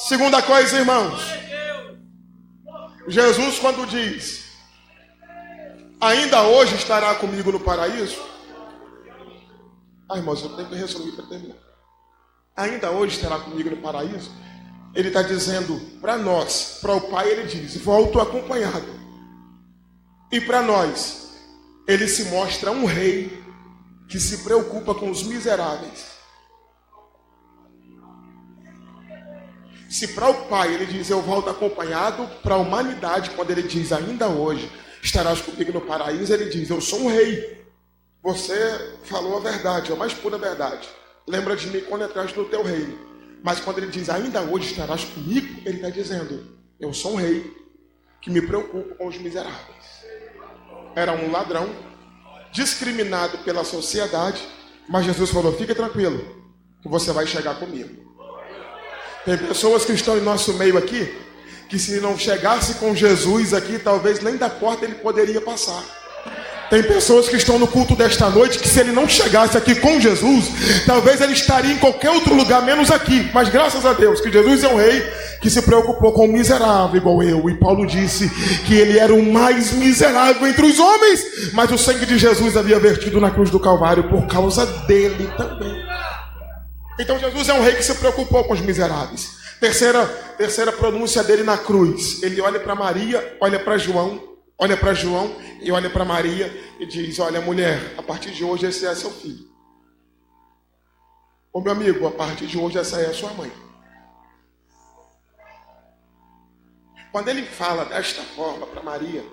Segunda coisa, irmãos, Jesus, quando diz, ainda hoje estará comigo no paraíso. Irmãos, eu tenho que resumir para terminar. Ainda hoje estará comigo no paraíso. Ele está dizendo para nós, para o Pai, ele diz, volto acompanhado. E para nós, ele se mostra um rei que se preocupa com os miseráveis. Se para o Pai ele diz, eu volto acompanhado, para a humanidade, quando ele diz, ainda hoje estarás comigo no paraíso, ele diz, eu sou um rei. Você falou a verdade, a mais pura verdade. Lembra de mim quando entras no teu reino. Mas quando ele diz, ainda hoje estarás comigo, ele está dizendo, eu sou um rei que me preocupo com os miseráveis. Era um ladrão, discriminado pela sociedade, mas Jesus falou, fica tranquilo, que você vai chegar comigo. Tem pessoas que estão em nosso meio aqui, que se não chegasse com Jesus aqui, talvez nem da porta ele poderia passar. Tem pessoas que estão no culto desta noite, que se ele não chegasse aqui com Jesus, talvez ele estaria em qualquer outro lugar, menos aqui. Mas graças a Deus, que Jesus é um rei que se preocupou com o miserável igual eu. E Paulo disse que ele era o mais miserável entre os homens, mas o sangue de Jesus havia vertido na cruz do Calvário por causa dele também. Então Jesus é um rei que se preocupou com os miseráveis. Terceira pronúncia dele na cruz. Ele olha para Maria, olha para João e olha para Maria e diz, olha mulher, a partir de hoje esse é seu filho. Ô meu amigo, a partir de hoje essa é a sua mãe. Quando ele fala desta forma para Maria,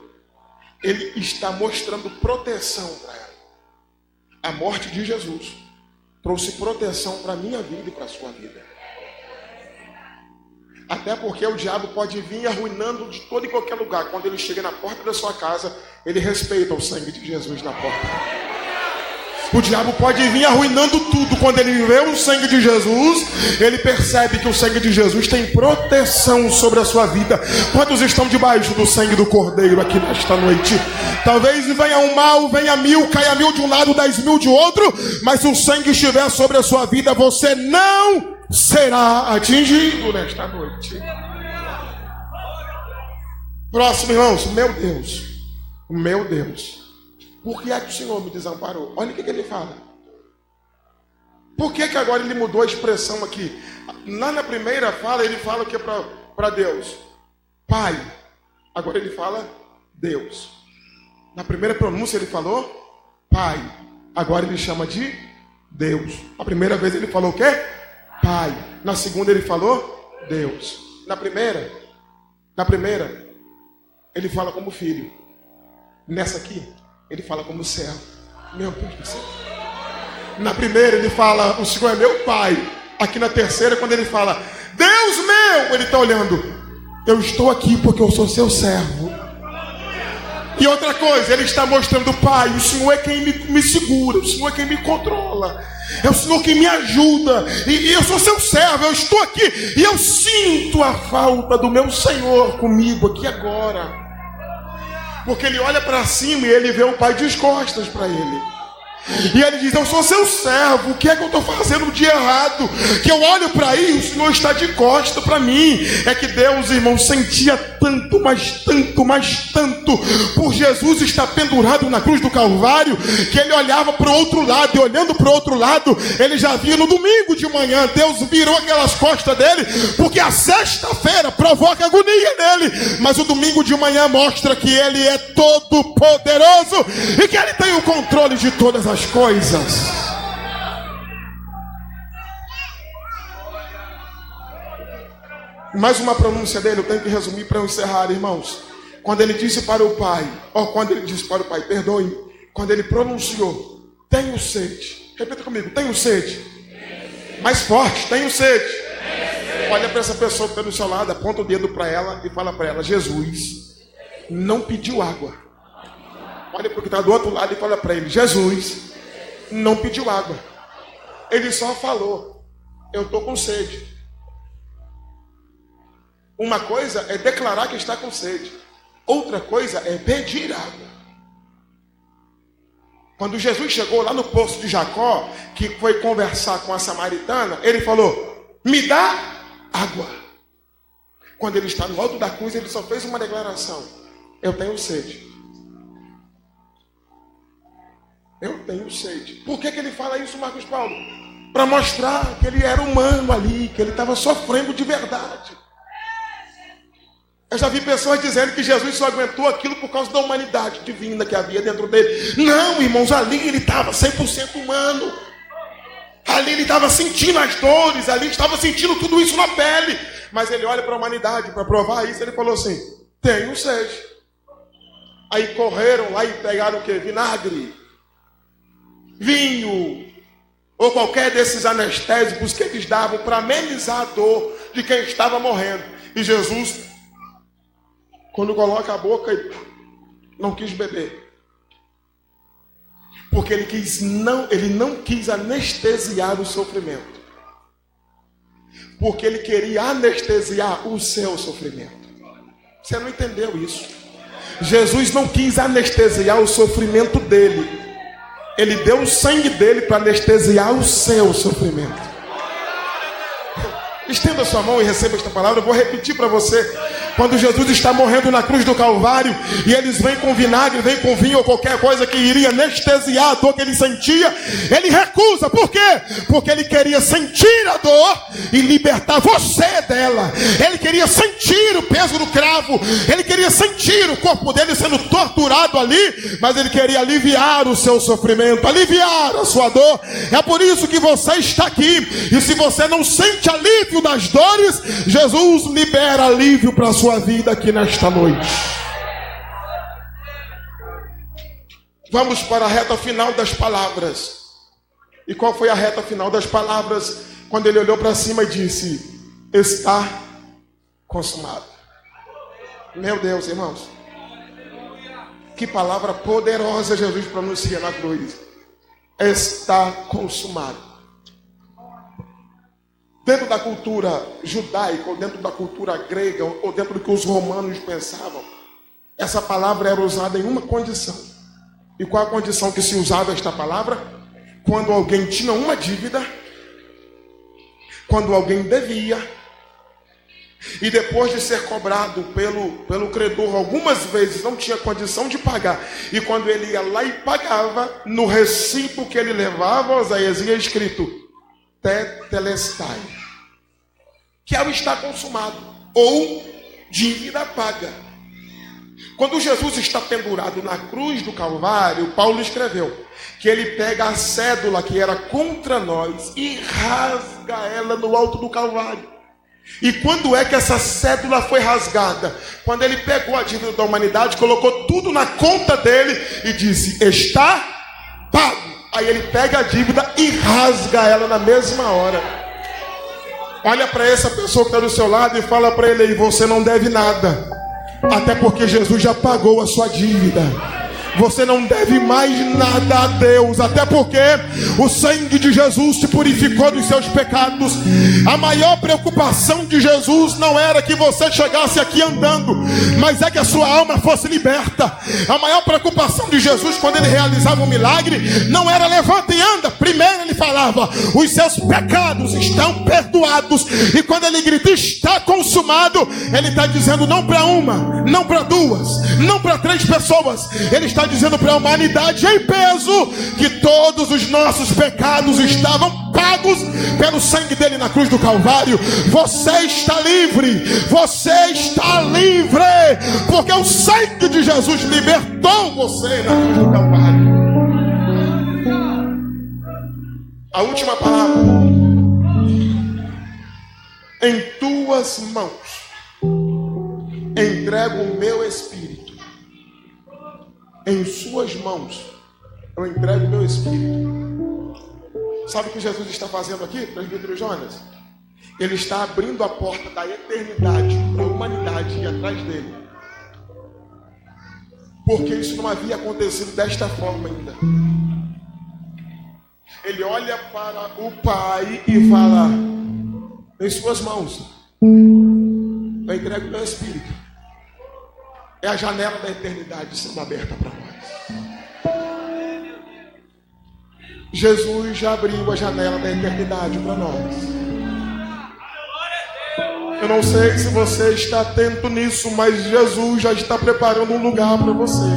ele está mostrando proteção para ela. A morte de Jesus trouxe proteção para a minha vida e para a sua vida. Até porque o diabo pode vir arruinando de todo e qualquer lugar. Quando ele chega na porta da sua casa, ele respeita o sangue de Jesus na porta. O diabo pode vir arruinando tudo. Quando ele vê o sangue de Jesus, ele percebe que o sangue de Jesus tem proteção sobre a sua vida. Quantos estão debaixo do sangue do Cordeiro aqui nesta noite? Talvez venha um mal, venha 1000, caia 1000 de um lado, 10.000 de outro, mas se o sangue estiver sobre a sua vida, você não será atingido nesta noite. Próximo, irmãos. Meu Deus, por que é que o Senhor me desamparou? Olha o que ele fala. Por que agora ele mudou a expressão aqui? Lá na primeira fala, ele fala o que para Deus? Pai. Agora ele fala Deus. Na primeira pronúncia ele falou Pai. Agora ele chama de Deus. A primeira vez ele falou o quê? Pai. Na segunda ele falou Deus. Na primeira ele fala como filho. Nessa aqui ele fala como servo. Meu Deus do céu. Na primeira ele fala, o Senhor é meu Pai. Aqui na terceira, quando ele fala Deus meu, ele está olhando, eu estou aqui porque eu sou seu servo. E outra coisa, ele está mostrando, Pai, o Senhor é quem me segura, o Senhor é quem me controla, é o Senhor quem me ajuda, e eu sou seu servo, eu estou aqui, e eu sinto a falta do meu Senhor comigo aqui agora. Porque ele olha para cima e ele vê o Pai de costas para ele. E ele diz, eu sou seu servo, o que é que eu estou fazendo de errado? Que eu olho para aí, o Senhor está de costas para mim. É que Deus, irmão, sentia tanto, mas tanto, por Jesus estar pendurado na cruz do Calvário, que ele olhava para o outro lado, e olhando para o outro lado, ele já via no domingo de manhã, Deus virou aquelas costas dele, porque a sexta-feira provoca agonia nele, mas o domingo de manhã mostra que ele é todo poderoso, e que ele tem o controle de todas as coisas. Mais uma pronúncia dele, eu tenho que resumir para eu encerrar, irmãos. Quando ele disse para o Pai, perdoe, quando ele pronunciou, tenho sede. Repita comigo, tenho sede. Mais forte, tenho sede. Olha para essa pessoa que está do seu lado, aponta o dedo para ela e fala para ela, Jesus não pediu água. Olha para o que está do outro lado e fala para ele, Jesus não pediu água. Ele só falou, eu estou com sede. Uma coisa é declarar que está com sede. Outra coisa é pedir água. Quando Jesus chegou lá no poço de Jacó, que foi conversar com a samaritana, ele falou, me dá água. Quando ele está no alto da cruz, ele só fez uma declaração, eu tenho sede. Eu tenho sede. Por que ele fala isso, Marcos Paulo? Para mostrar que ele era humano ali, que ele estava sofrendo de verdade. Eu já vi pessoas dizendo que Jesus só aguentou aquilo por causa da humanidade divina que havia dentro dele. Não, irmãos, ali ele estava 100% humano. Ali ele estava sentindo as dores, ali estava sentindo tudo isso na pele. Mas ele olha para a humanidade, para provar isso, ele falou assim, tenho sede. Aí correram lá e pegaram o quê? Vinagre, vinho, ou qualquer desses anestésicos que eles davam para amenizar a dor de quem estava morrendo. E Jesus, quando coloca a boca, ele não quis beber. Porque ele não quis anestesiar o sofrimento. Porque ele queria anestesiar o seu sofrimento. Você não entendeu isso? Jesus não quis anestesiar o sofrimento dele. Ele deu o sangue dele para anestesiar o seu sofrimento. Estenda sua mão e receba esta palavra. Eu vou repetir para você. Quando Jesus está morrendo na cruz do Calvário, e eles vêm com vinagre, vêm com vinho ou qualquer coisa que iria anestesiar a dor que ele sentia, ele recusa. Por quê? Porque ele queria sentir a dor e libertar você dela. Ele queria sentir o peso do cravo, ele queria sentir o corpo dele sendo torturado ali, mas ele queria aliviar o seu sofrimento, aliviar a sua dor. É por isso que você está aqui. E se você não sente alívio das dores, Jesus libera alívio para a sua vida aqui nesta noite. Vamos para a reta final das palavras. E qual foi a reta final das palavras? Quando ele olhou para cima e disse, está consumado. Meu Deus, irmãos, que palavra poderosa Jesus pronuncia na cruz. está consumado. Dentro da cultura judaica, ou dentro da cultura grega, ou dentro do que os romanos pensavam, essa palavra era usada em uma condição. E qual a condição que se usava esta palavra? Quando alguém tinha uma dívida, quando alguém devia, e depois de ser cobrado pelo credor algumas vezes não tinha condição de pagar, e quando ele ia lá e pagava, no recibo que ele levava, Oséias, ia escrito tetelestai, que é o está consumado, ou dívida paga. Quando Jesus está pendurado na cruz do Calvário, Paulo escreveu que ele pega a cédula que era contra nós e rasga ela no alto do Calvário. E quando é que essa cédula foi rasgada? Quando ele pegou a dívida da humanidade, colocou tudo na conta dele e disse, está pago. Aí ele pega a dívida e rasga ela na mesma hora. Olha para essa pessoa que está do seu lado e fala para ele aí, você não deve nada. Até porque Jesus já pagou a sua dívida. Você não deve mais nada a Deus, até porque o sangue de Jesus te purificou dos seus pecados. A maior preocupação de Jesus não era que você chegasse aqui andando, mas é que a sua alma fosse liberta. A maior preocupação de Jesus quando ele realizava um milagre não era levanta e anda. Primeiro ele falava, os seus pecados estão perdoados. E quando ele grita, está consumado, ele está dizendo não para uma, não para duas, não para 3 pessoas. Ele está dizendo para a humanidade em peso que todos os nossos pecados estavam pagos pelo sangue dele na cruz do Calvário. Você está livre, porque o sangue de Jesus libertou você na cruz do Calvário. A última palavra: em tuas mãos entrego o meu espírito. Em suas mãos eu entrego o meu espírito. Sabe o que Jesus está fazendo aqui, presbítero Jonas? Ele está abrindo a porta da eternidade para a humanidade ir atrás dele. Porque isso não havia acontecido desta forma ainda. Ele olha para o Pai e fala, em suas mãos eu entrego o meu espírito. É a janela da eternidade sendo aberta para nós. Jesus já abriu a janela da eternidade para nós. Eu não sei se você está atento nisso, mas Jesus já está preparando um lugar para você.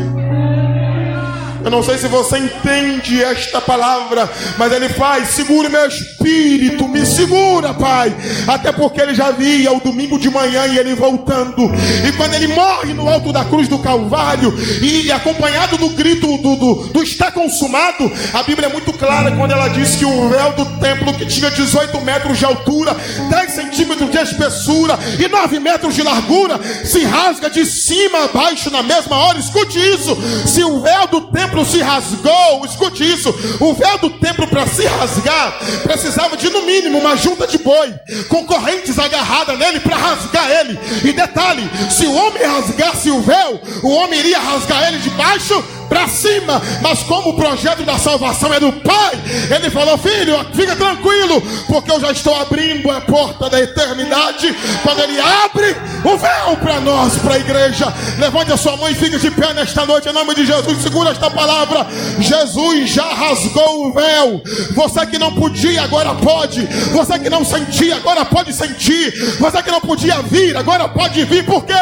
Eu não sei se você entende esta palavra, mas ele faz, segura meu espírito, me segura, Pai. Até porque ele já via o domingo de manhã e ele voltando. E quando ele morre no alto da cruz do Calvário, e acompanhado do grito do está consumado, a Bíblia é muito clara quando ela diz que o véu do templo, que tinha 18 metros de altura, 10 centímetros de espessura e 9 metros de largura, se rasga de cima a baixo na mesma hora. Escute isso, se o véu do templo se rasgou, escute isso, o véu do templo para se rasgar precisava de no mínimo uma junta de boi com correntes agarradas nele para rasgar ele. E detalhe, se o homem rasgasse o véu, o homem iria rasgar ele de baixo para cima, mas como o projeto da salvação é do Pai, ele falou, filho, fica tranquilo, porque eu já estou abrindo a porta da eternidade. Quando ele abre o véu para nós, para a igreja, levante a sua mão e fique de pé nesta noite, em nome de Jesus, segura esta palavra. Jesus já rasgou o véu. Você que não podia, agora pode. Você que não sentia, agora pode sentir. Você que não podia vir, agora pode vir. Por quê?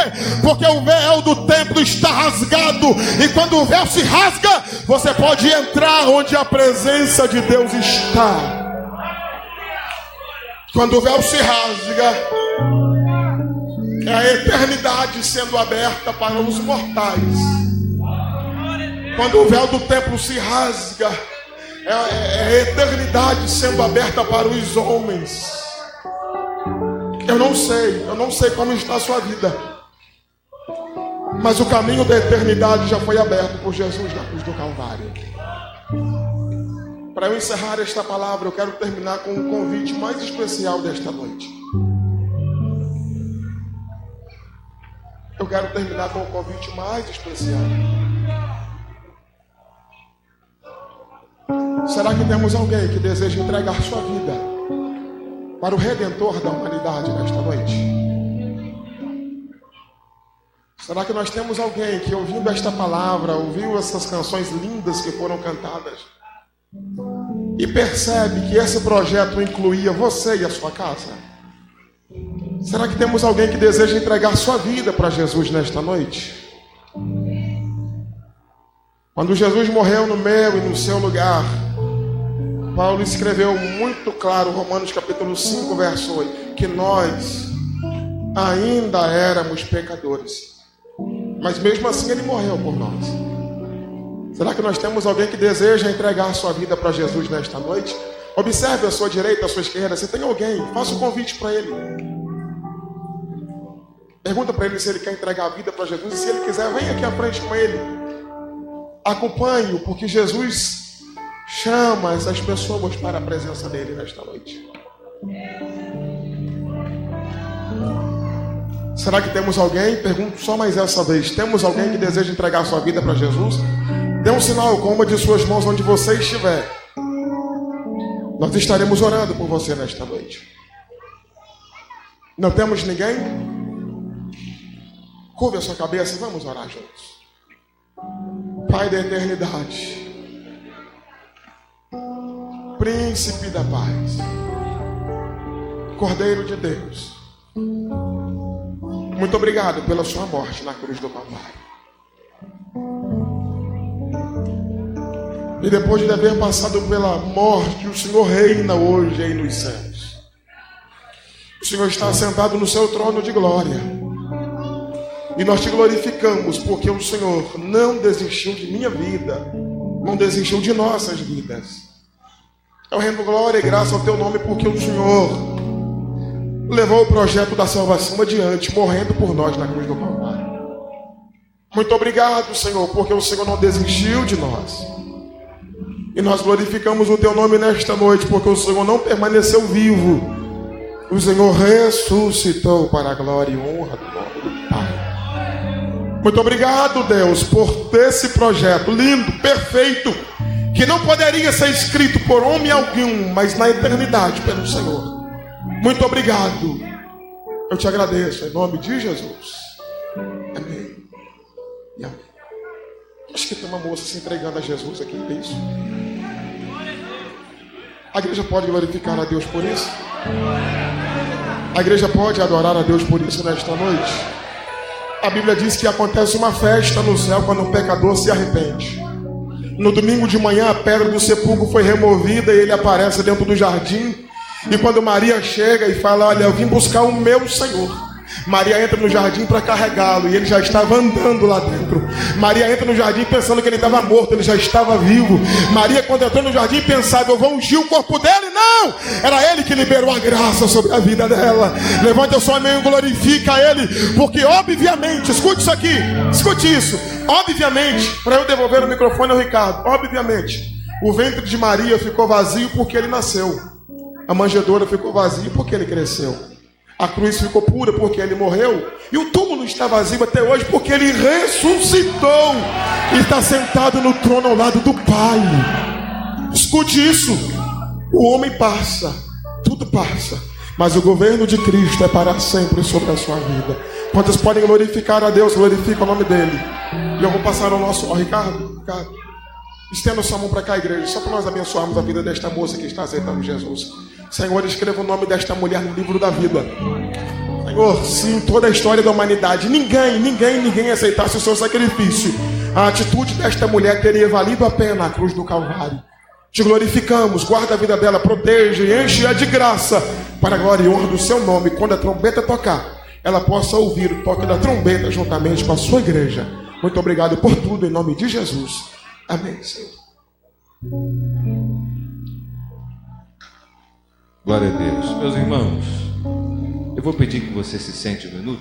Porque o véu do templo está rasgado, e quando o véu se rasga, você pode entrar onde a presença de Deus está. Quando o véu se rasga, é a eternidade sendo aberta para os mortais. Quando o véu do templo se rasga, é a eternidade sendo aberta para os homens. Eu não sei como está a sua vida, mas o caminho da eternidade já foi aberto por Jesus na cruz do Calvário. Para eu encerrar esta palavra, eu quero terminar com um convite mais especial desta noite. Eu quero terminar com um convite mais especial. Será que temos alguém que deseja entregar sua vida para o Redentor da humanidade nesta noite? Será que nós temos alguém que, ouvindo esta palavra, ouviu essas canções lindas que foram cantadas e percebe que esse projeto incluía você e a sua casa? Será que temos alguém que deseja entregar sua vida para Jesus nesta noite? Quando Jesus morreu no meu e no seu lugar, Paulo escreveu muito claro, Romanos capítulo 5, verso 8, que nós ainda éramos pecadores, mas mesmo assim ele morreu por nós. Será que nós temos alguém que deseja entregar sua vida para Jesus nesta noite? Observe a sua direita, a sua esquerda. Se tem alguém, faça um convite para ele. Pergunta para ele se ele quer entregar a vida para Jesus. E se ele quiser, vem aqui à frente com ele. Acompanhe-o, porque Jesus chama essas pessoas para a presença dele nesta noite. Será que temos alguém? Pergunto só mais essa vez. Temos alguém que deseja entregar sua vida para Jesus? Dê um sinal com uma de suas mãos onde você estiver. Nós estaremos orando por você nesta noite. Não temos ninguém? Curve a sua cabeça e vamos orar juntos. Pai da eternidade, Príncipe da paz, Cordeiro de Deus, muito obrigado pela sua morte na cruz do Calvário. E depois de haver passado pela morte, o Senhor reina hoje aí nos céus. O Senhor está sentado no seu trono de glória. E nós te glorificamos porque o Senhor não desistiu de minha vida, não desistiu de nossas vidas. Eu rendo glória e graça ao teu nome porque o Senhor levou o projeto da salvação adiante, morrendo por nós na cruz do Calvário. Muito obrigado, Senhor, porque o Senhor não desistiu de nós. E nós glorificamos o teu nome nesta noite porque o Senhor não permaneceu vivo. O Senhor ressuscitou para a glória e honra do nome do Pai. Muito obrigado, Deus, por esse projeto lindo, perfeito, que não poderia ser escrito por homem algum, mas na eternidade pelo Senhor. Muito obrigado. Eu te agradeço em nome de Jesus. Amém. E amém. Acho que tem uma moça se entregando a Jesus aqui, é isso? A igreja pode glorificar a Deus por isso? A igreja pode adorar a Deus por isso nesta noite? A Bíblia diz que acontece uma festa no céu quando um pecador se arrepende. No domingo de manhã a pedra do sepulcro foi removida e ele aparece dentro do jardim. E quando Maria chega e fala, olha, eu vim buscar o meu Senhor, Maria entra no jardim para carregá-lo e ele já estava andando lá dentro. Maria entra no jardim pensando que ele estava morto, ele já estava vivo. Maria, quando entrou no jardim, pensava, eu vou ungir o corpo dele. Não! Era ele que liberou a graça sobre a vida dela. Levanta a sua mão e glorifica ele, porque obviamente, escute isso aqui, escute isso. Obviamente, para eu devolver o microfone ao Ricardo, obviamente, o ventre de Maria ficou vazio porque ele nasceu. A manjedoura ficou vazia porque ele cresceu. A cruz ficou pura porque ele morreu. E o túmulo está vazio até hoje porque ele ressuscitou. E está sentado no trono ao lado do Pai. Escute isso. O homem passa, tudo passa, mas o governo de Cristo é para sempre sobre a sua vida. Quantos podem glorificar a Deus, glorifica o nome dele. E eu vou passar ao nosso... Ricardo, estenda sua mão para cá, igreja, só para nós abençoarmos a vida desta moça que está aceitando Jesus. Senhor, escreva o nome desta mulher no livro da vida. Senhor, se em toda a história da humanidade ninguém aceitasse o seu sacrifício, a atitude desta mulher teria valido a pena a cruz do Calvário. Te glorificamos, guarda a vida dela, proteja e enche-a de graça para a glória e honra do seu nome. Quando a trombeta tocar, ela possa ouvir o toque da trombeta juntamente com a sua igreja. Muito obrigado por tudo, em nome de Jesus. Amém, Senhor. Glória a Deus. Meus irmãos, eu vou pedir que você se sente um minuto.